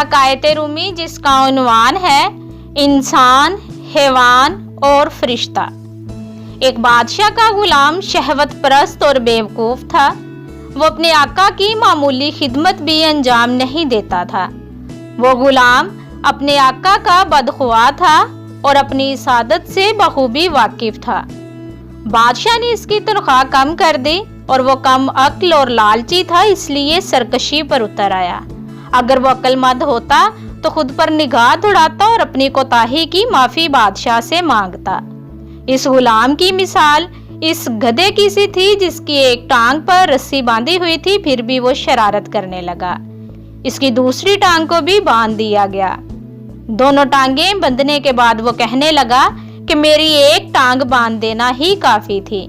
حکایت رومی جس کا عنوان ہے انسان، حیوان اور فرشتہ۔ ایک بادشاہ کا غلام شہوت پرست اور بیوقوف تھا۔ وہ اپنے آقا کی معمولی خدمت بھی انجام نہیں دیتا تھا۔ وہ غلام اپنے آقا کا بدخواہ تھا اور اپنی سعادت سے بخوبی واقف تھا۔ بادشاہ نے اس کی تنخواہ کم کر دی اور وہ کم عقل اور لالچی تھا، اس لیے سرکشی پر اتر آیا۔ اگر وہ عقل مند ہوتا تو خود پر نگاہ دوڑاتا اور اپنی کوتاہی کی معافی بادشاہ سے مانگتا۔ اس غلام کی مثال اس گدھے کی سی تھی جس کی ایک ٹانگ پر رسی باندھی ہوئی تھی، پھر بھی وہ شرارت کرنے لگا۔ اس کی دوسری ٹانگ کو بھی باندھ دیا گیا۔ دونوں ٹانگیں بندھنے کے بعد وہ کہنے لگا کہ میری ایک ٹانگ باندھ دینا ہی کافی تھی۔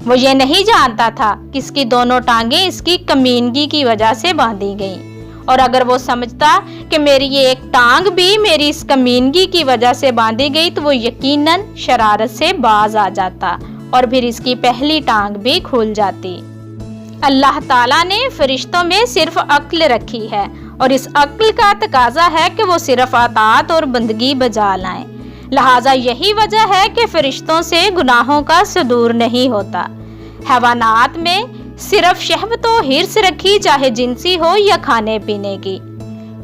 وہ یہ نہیں جانتا تھا کہ اس کی دونوں ٹانگیں اس کی کمینگی کی وجہ سے باندھی گئیں، اور اگر وہ سمجھتا کہ میری یہ ایک ٹانگ بھی میری اس کمینگی کی وجہ سے باندھی گئی تو وہ یقیناً شرارت سے باز آ جاتا اور پھر اس کی پہلی ٹانگ بھی کھل جاتی۔ اللہ تعالیٰ نے فرشتوں میں صرف عقل رکھی ہے، اور اس عقل کا تقاضا ہے کہ وہ صرف اطاعت اور بندگی بجا لائیں۔ لہٰذا یہی وجہ ہے کہ فرشتوں سے گناہوں کا صدور نہیں ہوتا۔ حیوانات میں صرف شہوت و حرص رکھی، چاہے جنسی ہو یا کھانے پینے کی۔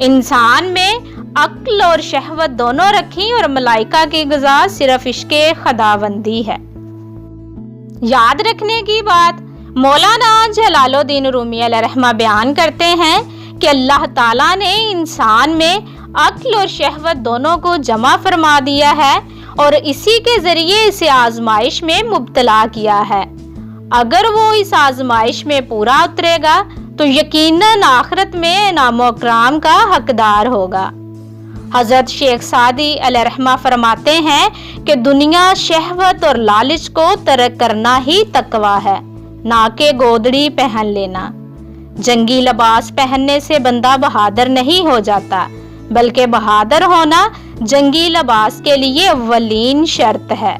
انسان میں عقل اور شہوت دونوں رکھی، اور ملائکہ کی غذا صرف عشق خداوندی ہے۔ یاد رکھنے کی بات، مولانا جلال الدین رومی علیہ رحمہ بیان کرتے ہیں کہ اللہ تعالیٰ نے انسان میں عقل اور شہوت دونوں کو جمع فرما دیا ہے اور اسی کے ذریعے اسے آزمائش میں مبتلا کیا ہے۔ اگر وہ اس آزمائش میں پورا اترے گا تو یقیناً آخرت میں انعام و اکرام کا حقدار ہوگا۔ حضرت شیخ سعدی علیہ رحمہ فرماتے ہیں کہ دنیا، شہوت اور لالچ کو ترک کرنا ہی تقویٰ ہے، نہ کہ گودڑی پہن لینا۔ جنگی لباس پہننے سے بندہ بہادر نہیں ہو جاتا، بلکہ بہادر ہونا جنگی لباس کے لیے اولین شرط ہے۔